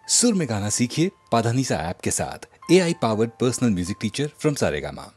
सुर में गाना सीखिए पाधानीसा ऐप के साथ। AI powered personal music teacher from Saregama.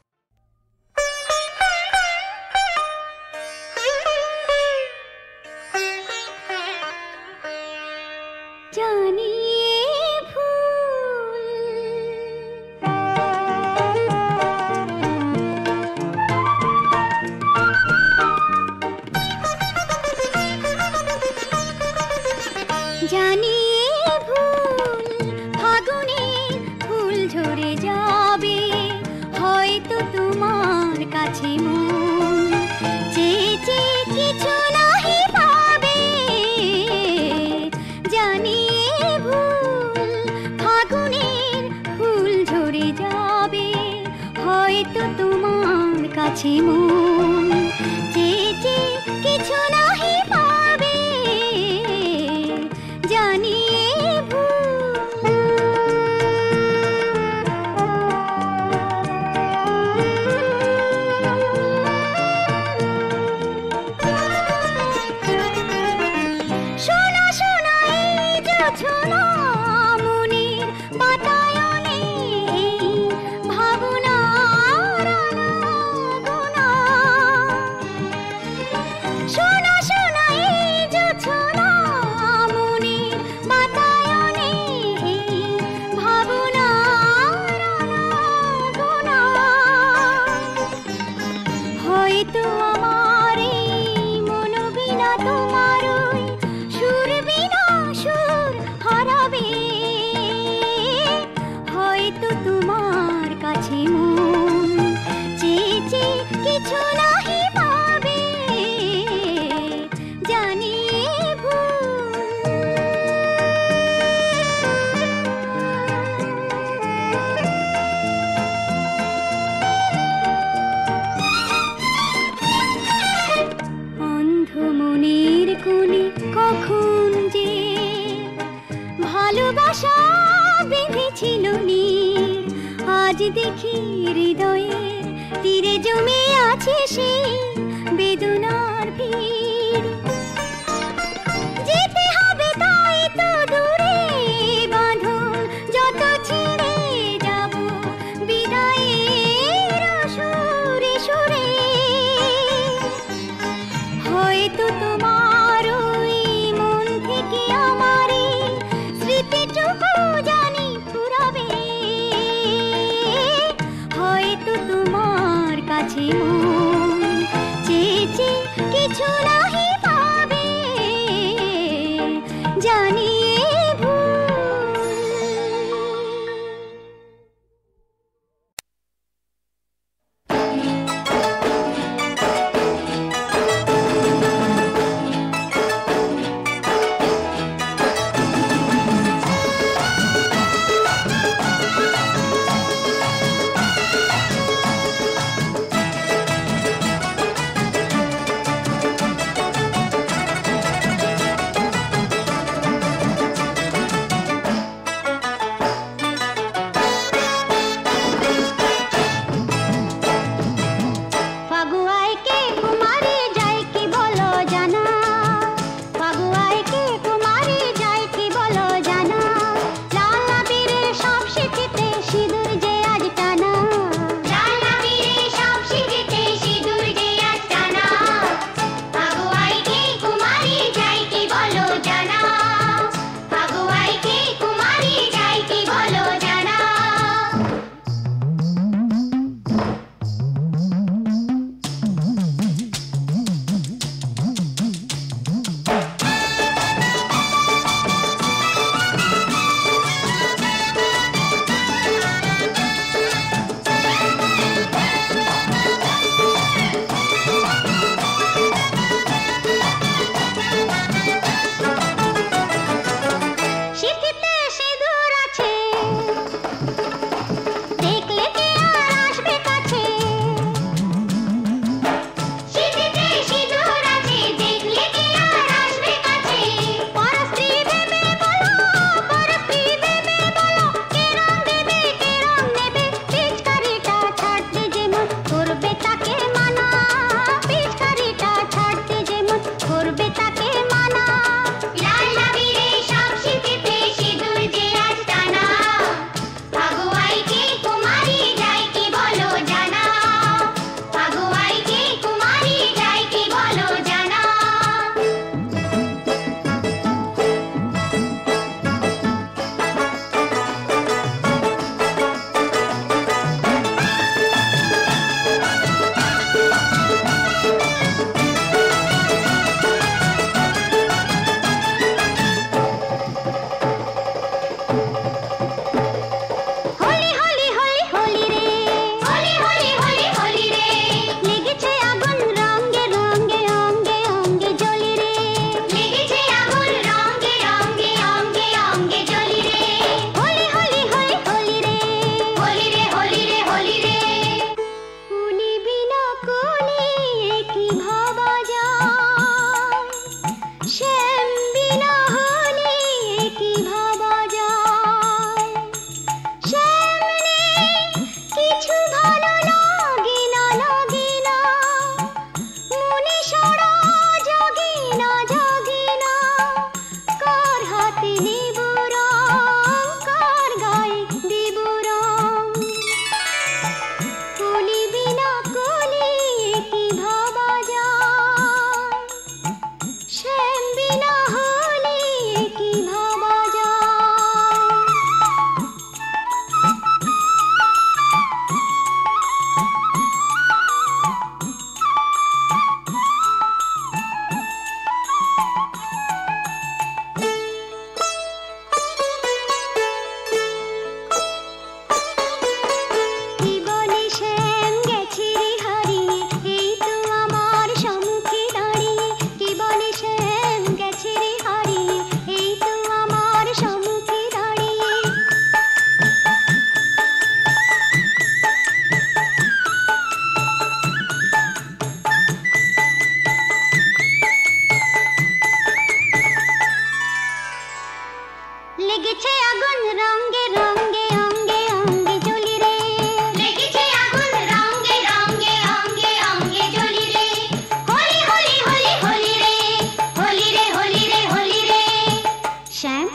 লেগেছে আগুন রঙে রঙে অঙ্গে অঙ্গে জ্বলি রে, লেগেছে আগুন রঙে রঙে অঙ্গে অঙ্গে জ্বলি রে, হোলি হোলি হোলি হোলি রে, হোলি রে হোলি রে হোলি রে। শ্যাম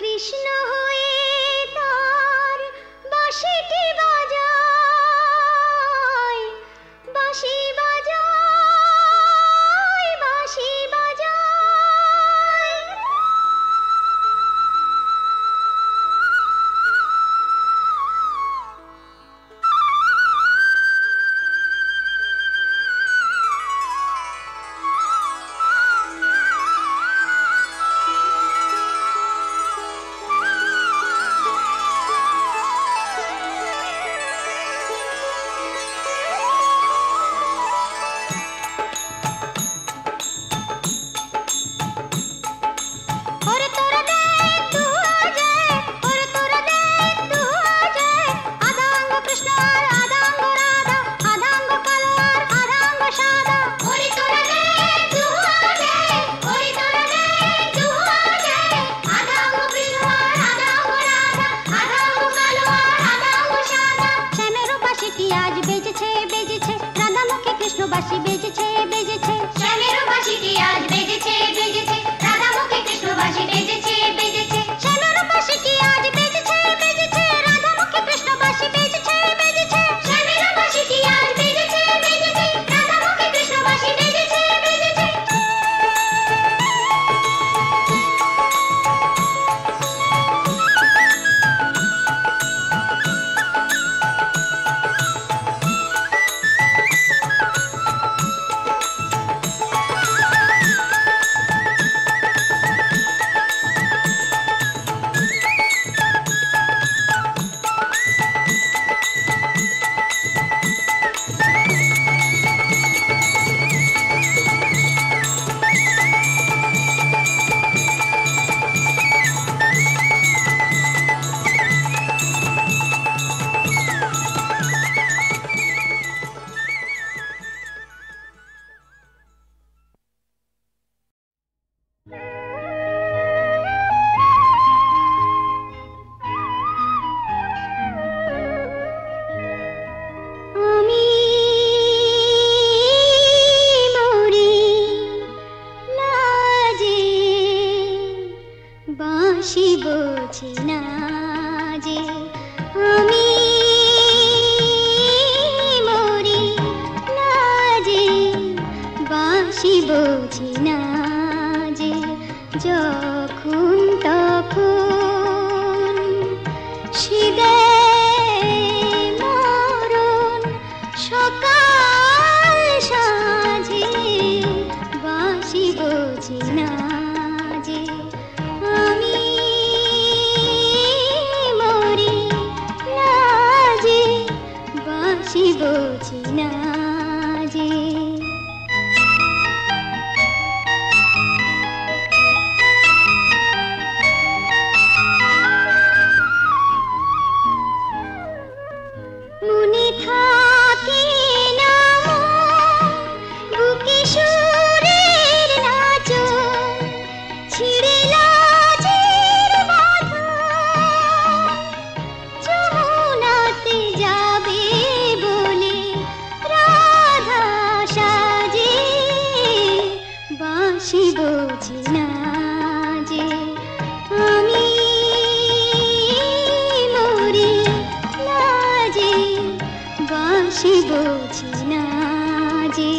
কৃষ্ণ হয়ে তার বাঁশিটি বাজায়, বাঁশি বাজায়, বাঁশি বাজায়। বাঁশি বেজেছে বেজেছে, শ্যামের বাঁশিটি আজ বেজেছে বেজেছে, রাধা মুখে কৃষ্ণ বাঁশি বেজেছে বেজেছে, শ্যামের বাঁশিটি আজ বেজেছে বেজেছে, রাধা মুখে কৃষ্ণ বাঁশি বেজেছে বেজেছে, শ্যামের বাঁশিটি আজ বেজেছে বেজেছে, রাধা মুখে কৃষ্ণ বাঁশি বেজেছে বেজেছে। বাঁশি বোঝে না যে আমি মরি না যে, বাঁশি বোঝে না যে যখন তখন শীতে মরণ সকাল সাঁঝে বাঁশি বোঝে না যে আমি মরি লাজে বাঁশি বোঝে না যে মনে থাকে না বুকে সুরের নাচন ছিঁড়ে লাজের বাঁধন যমুনাতে যাবে বলে রাধা সাজে বাঁশি বোঝে না যে আমি মরি লাজে বাঁশি বোঝে না যে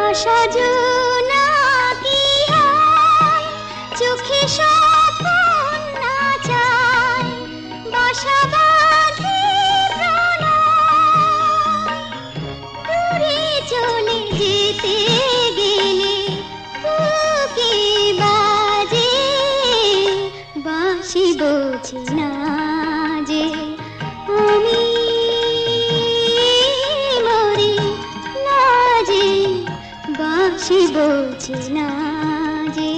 আশা জোনাকি হয় চোখে স্বপন নাচায় বাসা বাঁধে প্রণয় দূরে চলে যেতে গেলে বুকে বাজে বাঁশি বোঝে না যে আমি মরি লাজে বাঁশি বোঝে না যে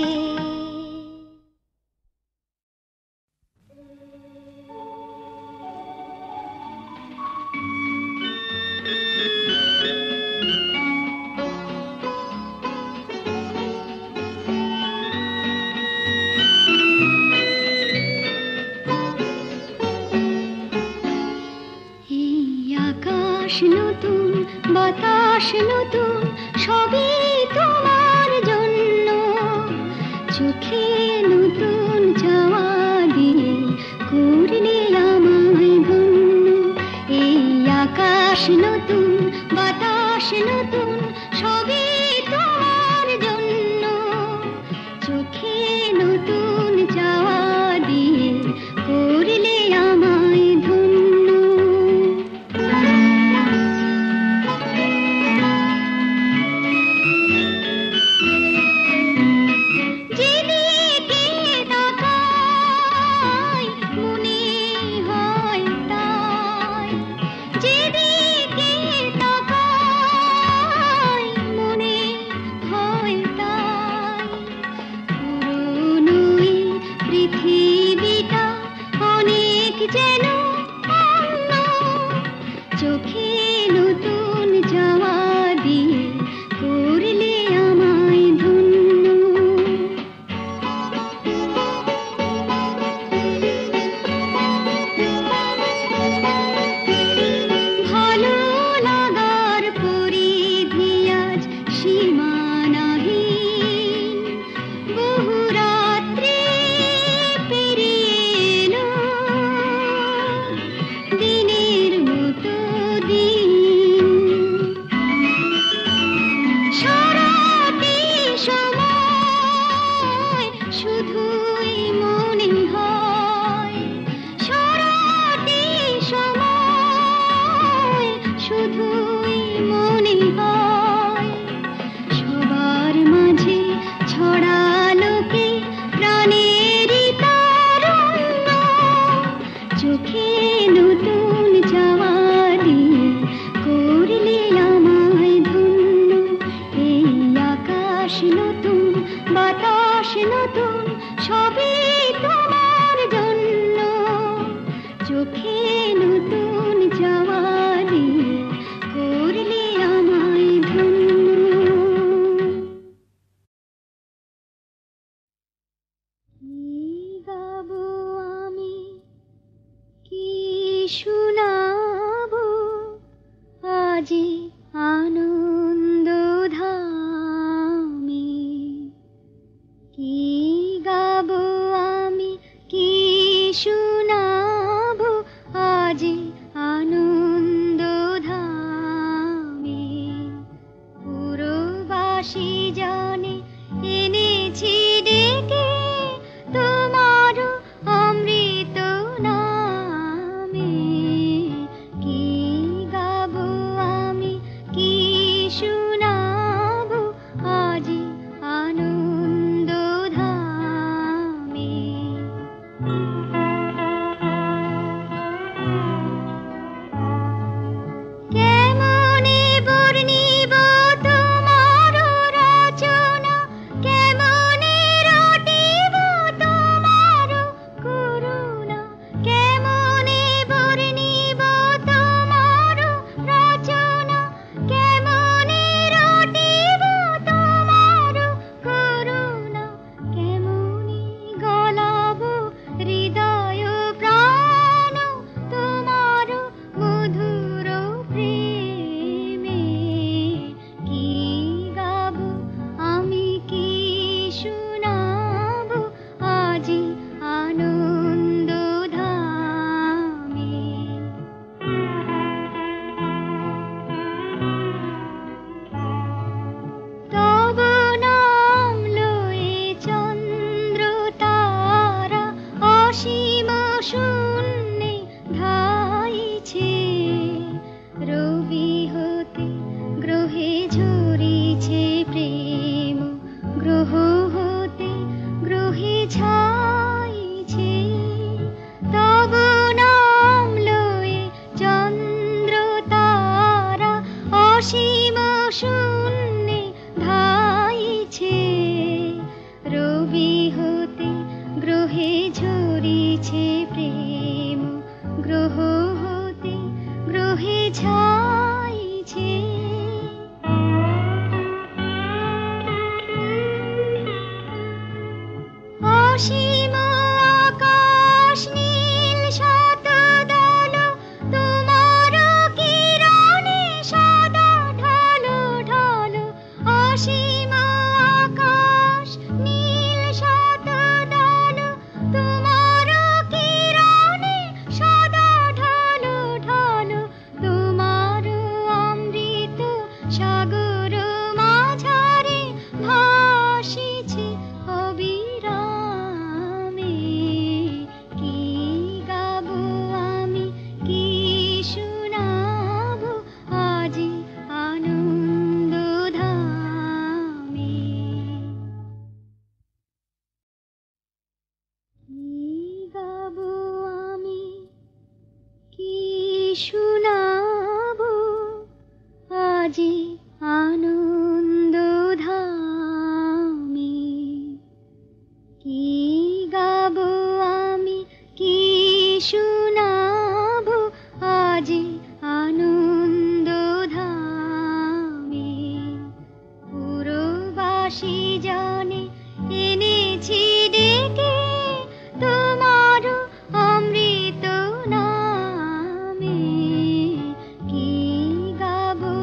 আকাশ নতুন বাতাস নতুন সবই তোমার জন্য চোখে নতুন চাওয়া দিয়ে করলে আমায় ধন্য এই আকাশ নতুন বাতাস নতুন সবই তোমার জন্য চোখে নতুন চাওয়া দিয়ে করলে আমায় ধন্য পৃথিবীটা অনেক যেন অন্য চোখে নতুন যাওয়া দিয়ে করলে আমায় ধন্য ভালো লাগার পরিধি আজ সীমানাহীন বহু রাত্রে দিনের মতো দিন সারাটি সময় শুধুই মনে হয় সারাটি সময় শুধুই মনে হয় সবার মাঝে ছড়ালো কে প্রাণেরই তারুণ্য চোখে নতুন যাওয়া দিয়ে করলে আমায় ধন্য এই আকাশ নতুন বাতাস নতুন সবই তোমার জন্য চোখে নতুন যাওয়া দিয়ে করলে আমায় ধন্য কি গাবো আমি কি শোনাবো আজি আনন্দ ধামে কি গাবো আমি কি শোনাবো আজি আনন্দ বাসি জানে এনেছি ডেকে তোমার অমৃত নামে। কি গাবো আমি, কি শোনাবো আজি আনন্দ ধামে। কেমনে বর্ণিব তোমার রচনা, কেমনে রটিব তোমার করুণা। কেমনে বর্ণিব তোমার রচনা, কেমনে রটিব তোমার করুণা। কেমনে গলাবো হৃদয় প্রাণ তোমার মধুর প্রেমে। কি গাবো আমি, কি শোনাবো আজি আনন্দ ধামে। তব নাম লয়ে চন্দ্র তারা অসীম শূন্যে ধাইছে। রবি হতে গ্রহে ঝরিছে প্রেম, গ্রহ হতে গ্রহে ছাইছে। তব নাম লয়ে চন্দ্র তারা অসীম শূন্যে ধাইছে। রবি হতে গ্রহে ঝরিছে প্রেম, গ্রহ হতে গ্রহে ছাইছে। অসীম আকাশ নীল শতদল তোমার কিরণে সদা ঢালো ঢালো। অসীম আকাশ নীল শতদল তোমার কিরণে সদা ঢালো ঢালো। তোমার অমৃত সাগর মাঝারে ভাসিছে অবিরামে। কি গাবো আমি, কি শোনাবো আজি আনন্দ ধামে। কি গাবো আমি, কি শোনাবো আজি আনন্দ ধামে। কি গাবো আমি, কি শোনাবো আজি আনন্দ ধামে। পুরবাসী জানে এনেছি ডেকে তোমার অমৃত নামে। কি গাবো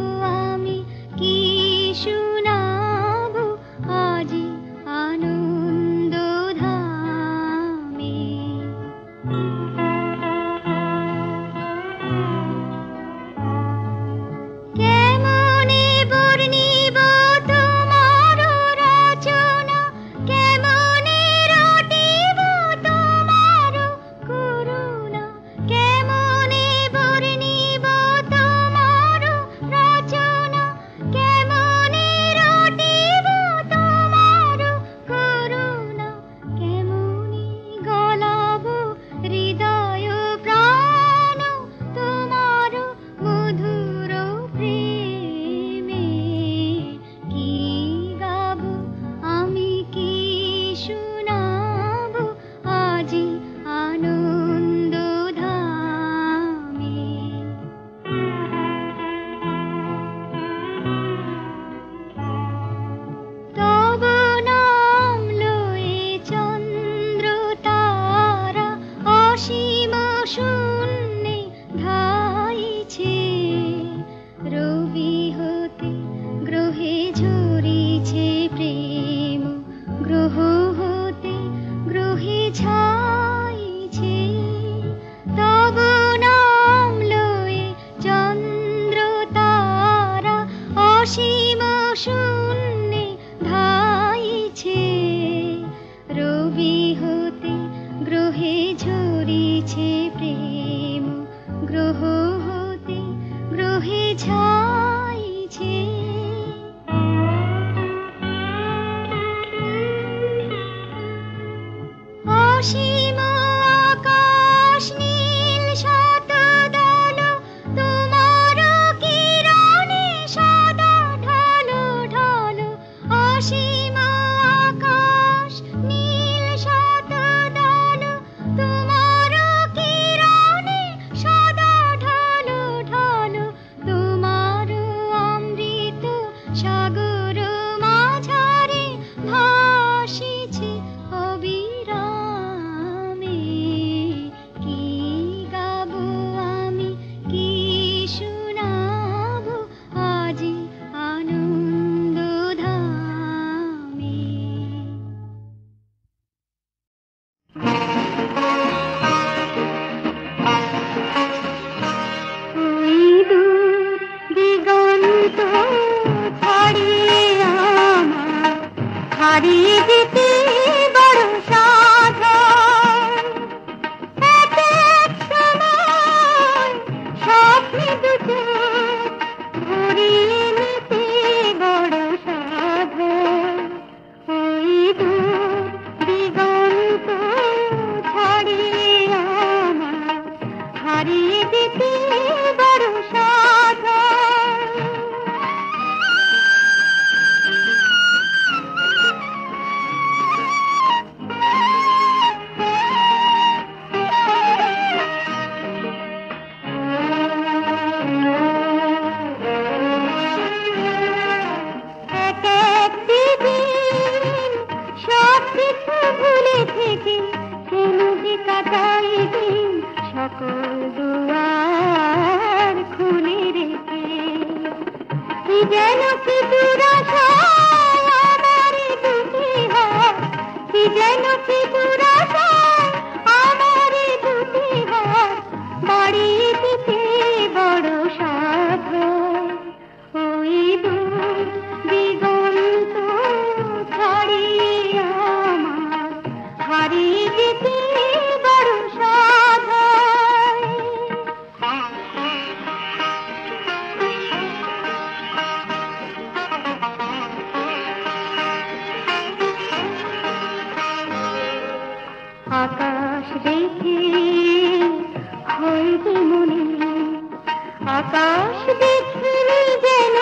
আমি, কি শোনাবো আজি আনন্দ ধামে। কেমনে বর্ণিব তোমার রচনা, কেমনে রটিব তোমার করুণা। কেমনে বর্ণিব তোমার রচনা, কেমনে রটিব তোমার করুণা। কেমনে গলাবো হৃদয় প্রাণ তোমার মধুর প্রেমে। কি গাবো আমি, কি শোনাবো আজি আনন্দ ধামে। তব নাম লয়ে চন্দ্র তারা অসীম শূন্যে ধাইছে। রবি হতে গ্রহে ঝরিছে প্রেম, গ্রহ হতে গ্রহে ছাইছে। তব নাম লয়ে চন্দ্র তারা অসীম শূন্যে যেন কি দুরাশায় আমারই দুটি হাত, কি যেন কি দুরাশায় আমারই দুটি হাত, বাড়িয়ে দিতে বড় সাধ। ওই দূর দিগন্ত ছাড়িয়ে আমার হারিয়ে যেতে বড় সাধ। আকাশ দেখে হইবে মনে, আকাশ দেখে যেন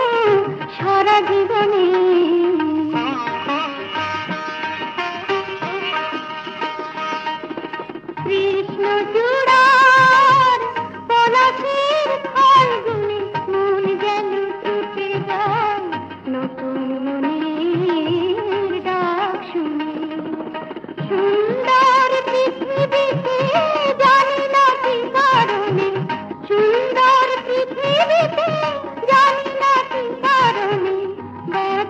সারা জীবনে কৃষ্ণ চূড়ার পলাশের ফাল্গুনে মন যেন ছুটে যায় নতুন মনের ডাক শুনে। সুন্দর পৃথিবীতে জানি না কি কারণে, সুন্দর পৃথিবীতে জানি না কি কারণে, বড়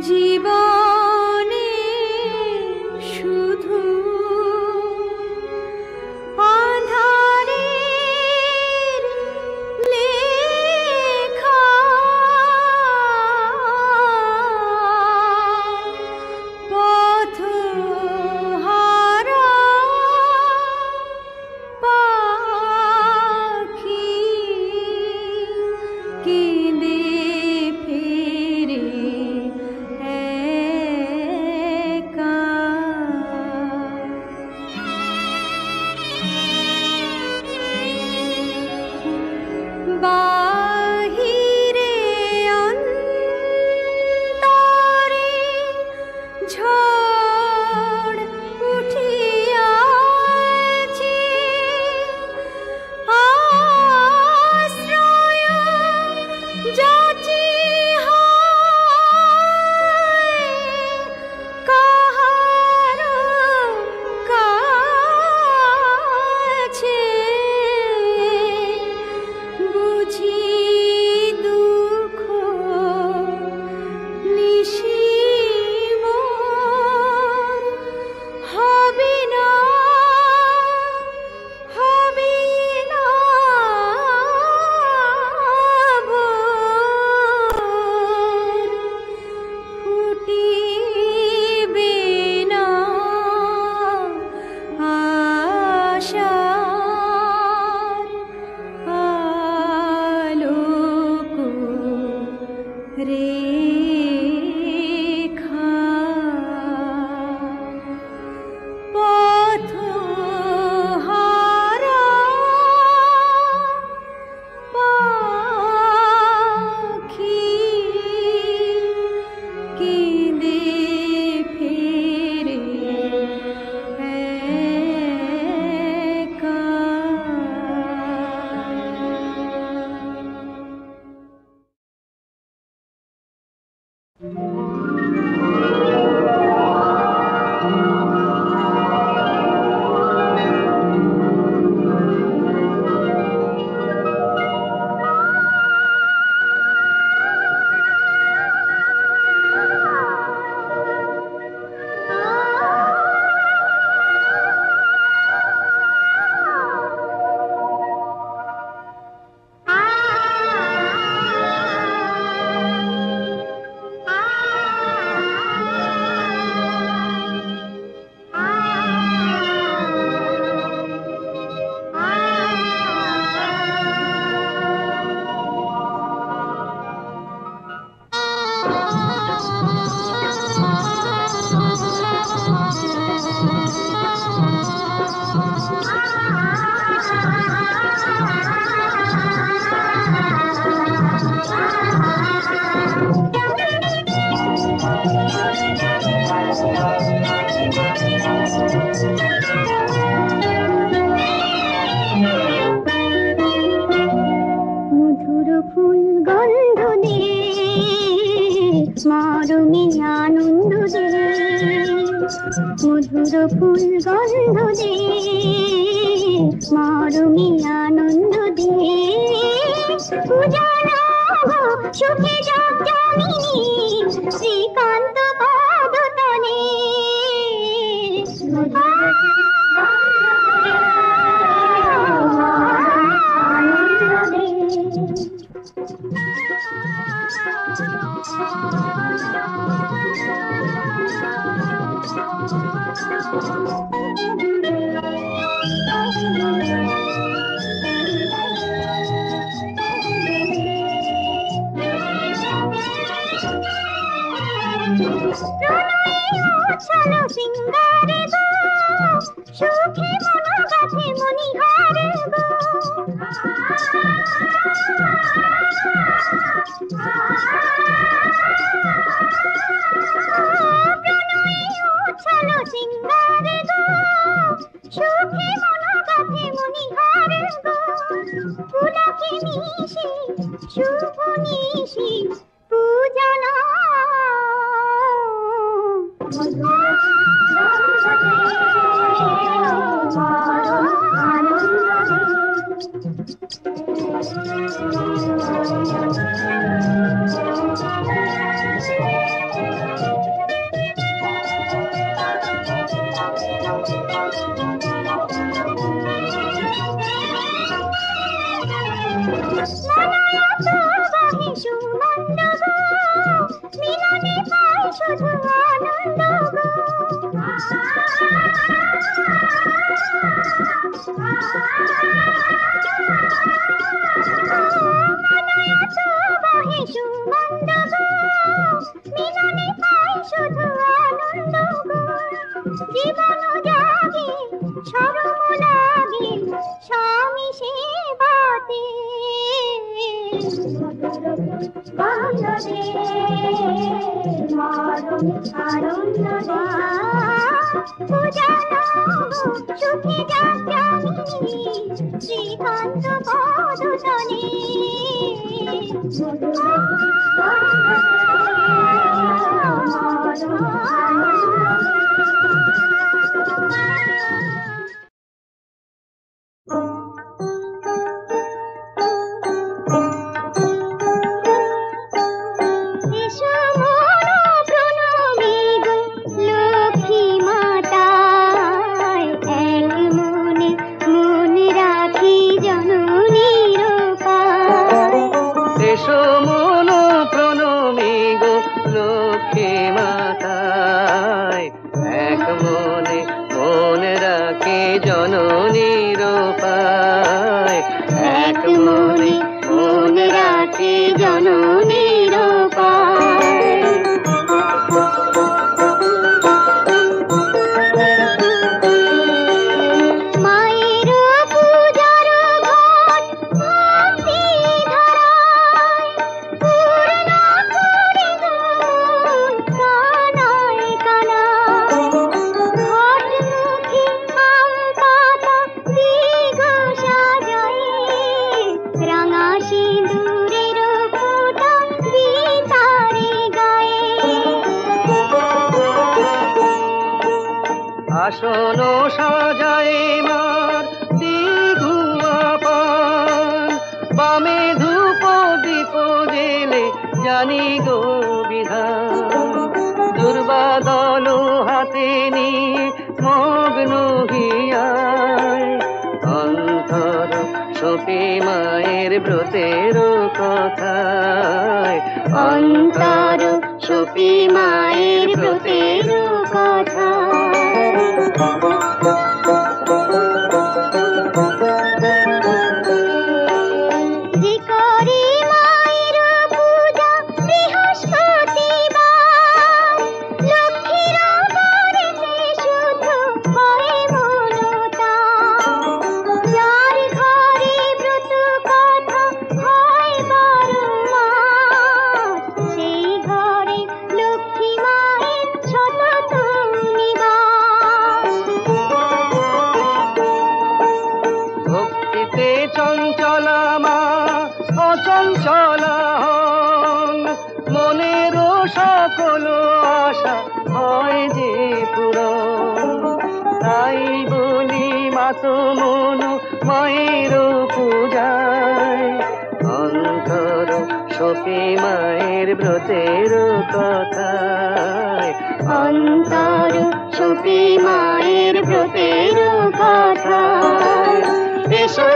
জীবনে শুধু আঁধারের লেখা পথহারা পাখি কেঁদে ফেরে একা। বাহিরে অন্তরে ঝড় উঠিয়াছে, আশ্রয় যাচি কাহার কাছে, বুঝি দুঃখ নিশিম হবে না, হবে না ভোর, ফুটিবে না আশার আলোক রেখা। পথহারা পাখি কেঁদে ফেরে একা। মধুর ফুল গন্ধ দে, মরমে আনন্দ দে, মধুর ফুল গন্ধ দে, মরমে আনন্দ দে, পূজা সুখে যাক জামিনী শ্রীকান্ত পদতলে। চলো সিঙ্গারে গো, সুখে মন গাথে মণিহারে গো, চলো সিঙ্গারে গো, সুখে মন গাথে মণিহারে গো, পুলকে নিশি শুভ নিশি পূজনা। পাই শুধু আনন্দ গো। মলয়ত বহে সুমন্দ গো, মিলনে পাই শুধু আনন্দ গো। জীবন জাগে শরম লাগে স্বামী সেবাতে। সুখে যাত্রামিনী শ্রীকান্ত পদতলে। আসন সাজায় মার দিঘুয়া পান, বামে ধূপ দীপ জেলে জানি গো বিধান। দুর্বাদল হাতে নিয়ে মগ্ন হিয়ায়, অন্তর সপি মায়ের ব্রতের কথায়। অন্তর সপি মায়ের ব্রতের কথায়। চঞ্চলা মা অচঞ্চলা হন, মনের সকল আশা হয় যে পূরণ। তাই বলি মাত মন মায়ের পূজায়, অন্তর সপি মায়ের ব্রতের কথায়। অন্তর সপি মায়ের ব্রতের কথায়। এসো